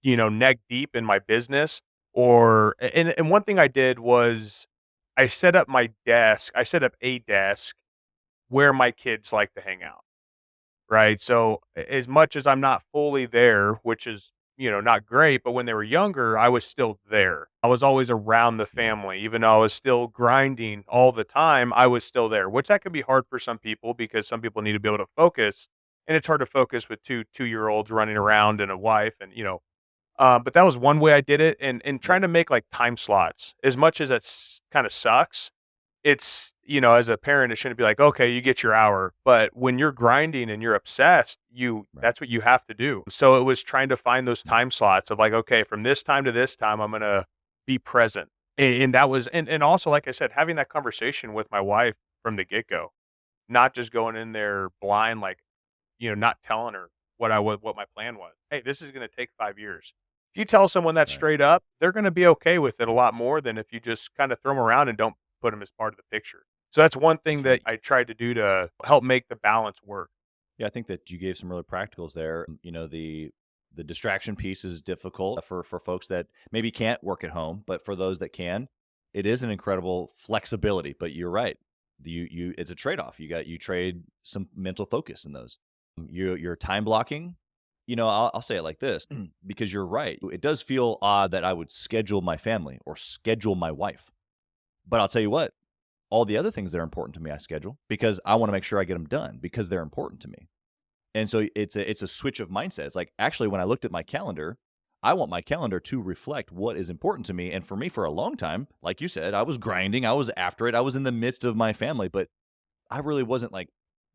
[SPEAKER 3] neck deep in my business and one thing I did was I set up a desk where my kids like to hang out. Right? So, as much as I'm not fully there, which is, not great, but when they were younger, I was still there. I was always around the
[SPEAKER 2] Yeah.
[SPEAKER 3] family. Even though I was still grinding all the time, I was still there, which that can be hard for some people because some people need to be able to focus, and it's hard to focus with two-year-olds running around and a wife but that was one way I did it, and
[SPEAKER 2] Yep.
[SPEAKER 3] trying to make, like, time slots. As much as it's kinda sucks, as a parent, it shouldn't be like, "Okay, you get your hour," but when you're grinding and you're obsessed,
[SPEAKER 2] Right.
[SPEAKER 3] that's what you have to do. So, it was trying to find those time slots of like, "Okay, from this time to this time, I'm gonna be present." And that was and also, like I said, having that conversation with my wife from the get-go, not just going in there blind, like, not telling her what my plan was. "Hey, this is gonna take 5 years." If you tell someone that
[SPEAKER 2] Right.
[SPEAKER 3] straight up, they're gonna be okay with it a lot more than if you just kinda throw them around and don't put them as part of the picture. So that's one thing
[SPEAKER 2] That's fair.
[SPEAKER 3] that I tried to do to help make the balance work.
[SPEAKER 2] Yeah, I think that you gave some really practicals there. The distraction piece is difficult for folks that maybe can't work at home, but for those that can, it is an incredible flexibility. But you're right. You it's a trade-off. You trade some mental focus in those. Your time blocking, I'll say it like this because you're right. It does feel odd that I would schedule my family or schedule my wife. But I'll tell you what, all the other things that are important to me, I schedule because I want to make sure I get them done because they're important to me. And so it's a switch of mindset. It's like, actually, when I looked at my calendar, I want my calendar to reflect what is important to me. And for me, for a long time, like you said, I was grinding, I was after it, I was in the midst of my family, but I really wasn't like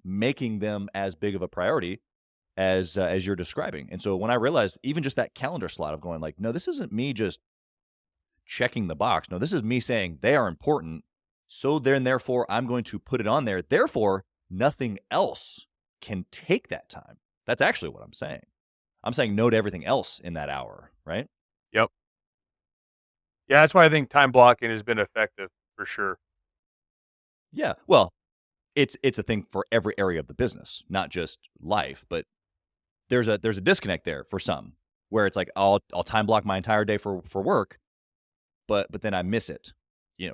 [SPEAKER 2] making them as big of a priority as you're describing. And so when I realized even just that calendar slot of going like, no, this isn't me just checking the box. No, this is me saying they are important. So then, therefore, I'm going to put it on there. Therefore, nothing else can take that time. That's actually what I'm saying. I'm saying no to everything else in that hour, right?
[SPEAKER 3] Yep. Yeah, that's why I think time blocking has been effective for sure.
[SPEAKER 2] Yeah. Well, it's a thing for every area of the business, not just life. But there's a disconnect there for some, where it's like I'll time block my entire day for work, but then I miss it,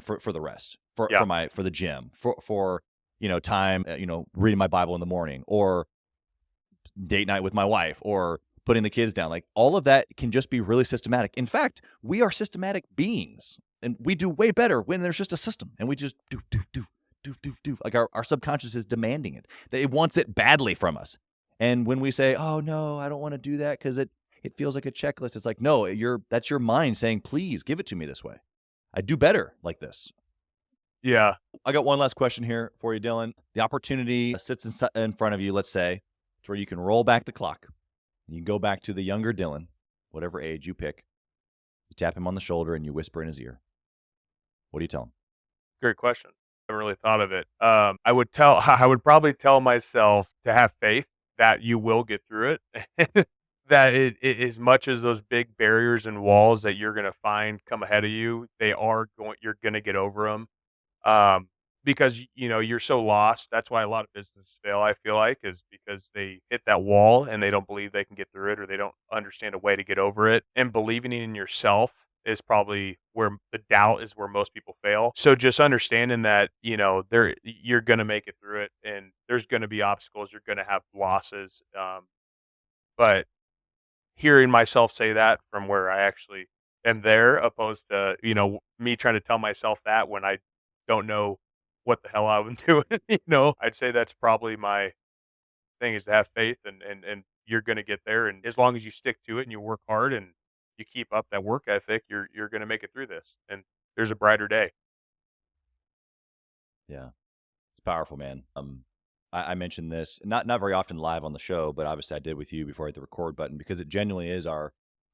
[SPEAKER 2] for the rest,
[SPEAKER 3] Yeah.
[SPEAKER 2] for the gym, for time, reading my Bible in the morning, or date night with my wife, or putting the kids down. Like all of that can just be really systematic. In fact, we are systematic beings, and we do way better when there's just a system, and we just do. Like our subconscious is demanding it. It wants it badly from us. And when we say, "Oh no, I don't want to do that because it feels like a checklist," it's like, no, that's your mind saying, "Please give it to me this way. I do better like this."
[SPEAKER 3] Yeah.
[SPEAKER 2] I got one last question here for you, Dylan. The opportunity sits in front of you, let's say, to where you can roll back the clock. You go back to the younger Dylan, whatever age you pick. You tap him on the shoulder and you whisper in his ear. What do you tell him?
[SPEAKER 3] Great question. I haven't really thought of it. I would probably tell myself to have faith that you will get through it. That as much as those big barriers and walls that you're gonna find come ahead of you, you're gonna get over them. Um, because you're so lost. That's why a lot of businesses fail. I feel like is because they hit that wall and they don't believe they can get through it, or they don't understand a way to get over it. And believing in yourself is probably where the doubt is where most people fail. So just understanding that you're gonna make it through it, and there's gonna be obstacles. You're gonna have losses. But hearing myself say that from where I actually am there, opposed to, me trying to tell myself that when I don't know what the hell I'm doing, I'd say that's probably my thing is to have faith and you're gonna get there. And as long as you stick to it and you work hard and you keep up that work ethic, you're going to make it through this, and there's a brighter day.
[SPEAKER 2] Yeah. It's powerful, man. I mentioned this not very often live on the show, but obviously I did with you before I hit the record button, because it genuinely is our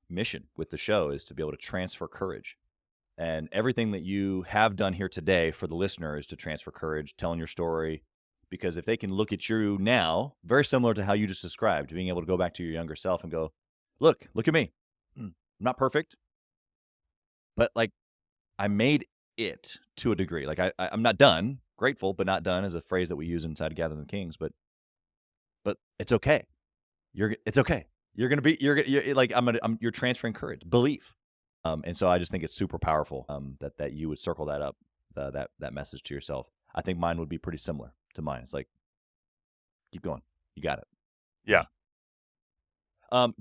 [SPEAKER 2] mission with the show, is to be able to transfer courage. And everything that you have done here today for the listener is to transfer courage, telling your story. Because if they can look at you now, very similar to how you just described, being able to go back to your younger self and go, look at me. I'm not perfect, but like, I made it to a degree. Like I'm not done. Grateful, but not done is a phrase that we use inside Gathering the Kings. But it's okay. It's okay. You're transferring courage, belief. And so I just think it's super powerful that you would circle that up, that message to yourself. I think mine would be pretty similar to mine. It's like, keep going. You got it.
[SPEAKER 3] Yeah.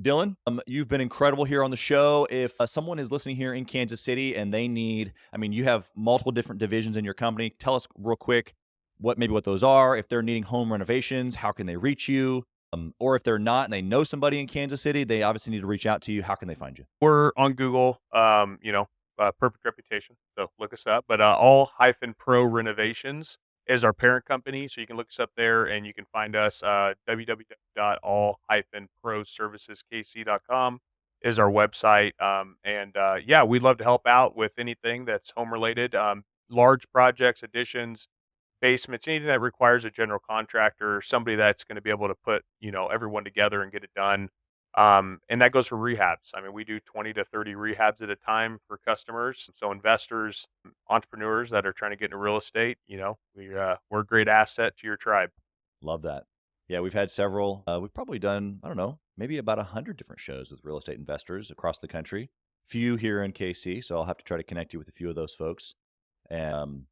[SPEAKER 2] Dillon, you've been incredible here on the show. If someone is listening here in Kansas City and they need, you have multiple different divisions in your company. Tell us real quick what those are. If they're needing home renovations, how can they reach you? Or if they're not and they know somebody in Kansas City, they obviously need to reach out to you. How can they find you?
[SPEAKER 3] We're on Google, perfect reputation. So look us up. But All-Pro Renovations is our parent company. So you can look us up there and you can find us. www.all-proserviceskc.com is our website. We'd love to help out with anything that's home related, large projects, additions, basements, anything that requires a general contractor, somebody that's going to be able to put, everyone together and get it done. And that goes for rehabs. We do 20 to 30 rehabs at a time for customers. So investors, entrepreneurs that are trying to get into real estate, we're a great asset to your tribe.
[SPEAKER 2] Love that. Yeah, we've had several. We've probably done, I don't know, maybe about 100 different shows with real estate investors across the country. Few here in KC, so I'll have to try to connect you with a few of those folks. And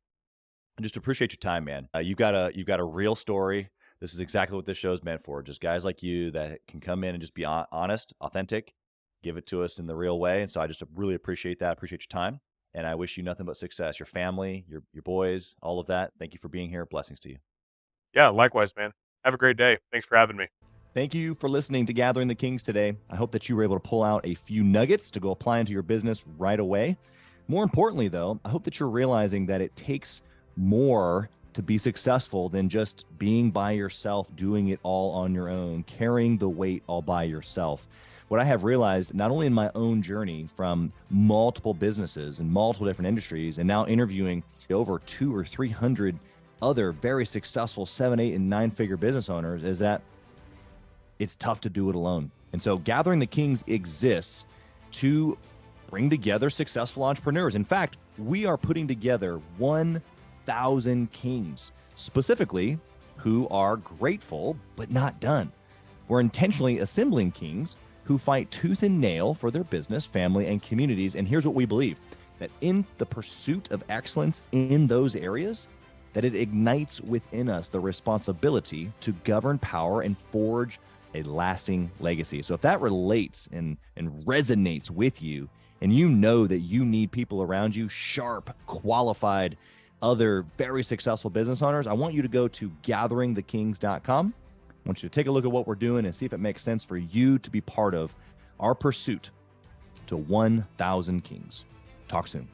[SPEAKER 2] I just appreciate your time, man. You've got a real story. This is exactly what this show is meant for. Just guys like you that can come in and just be honest, authentic, give it to us in the real way. And so I just really appreciate that. Appreciate your time. And I wish you nothing but success. Your family, your boys, all of that. Thank you for being here. Blessings to you.
[SPEAKER 3] Yeah, likewise, man. Have a great day. Thanks for having me.
[SPEAKER 2] Thank you for listening to Gathering the Kings today. I hope that you were able to pull out a few nuggets to go apply into your business right away. More importantly, though, I hope that you're realizing that it takes more to be successful than just being by yourself, doing it all on your own, carrying the weight all by yourself. What I have realized, not only in my own journey from multiple businesses and multiple different industries, and now interviewing over 200 or 300 other very successful 7, 8, and 9-figure business owners, is that it's tough to do it alone. And so Gathering the Kings exists to bring together successful entrepreneurs. In fact, we are putting together 1,000 kings, specifically who are grateful but not done. We're intentionally assembling kings who fight tooth and nail for their business, family, and communities. And here's what we believe, that in the pursuit of excellence in those areas, that it ignites within us the responsibility to govern power and forge a lasting legacy. So if that relates and resonates with you, and you know that you need people around you, sharp, qualified, other very successful business owners, I want you to go to gatheringthekings.com. I want you to take a look at what we're doing and see if it makes sense for you to be part of our pursuit to 1,000 kings. Talk soon.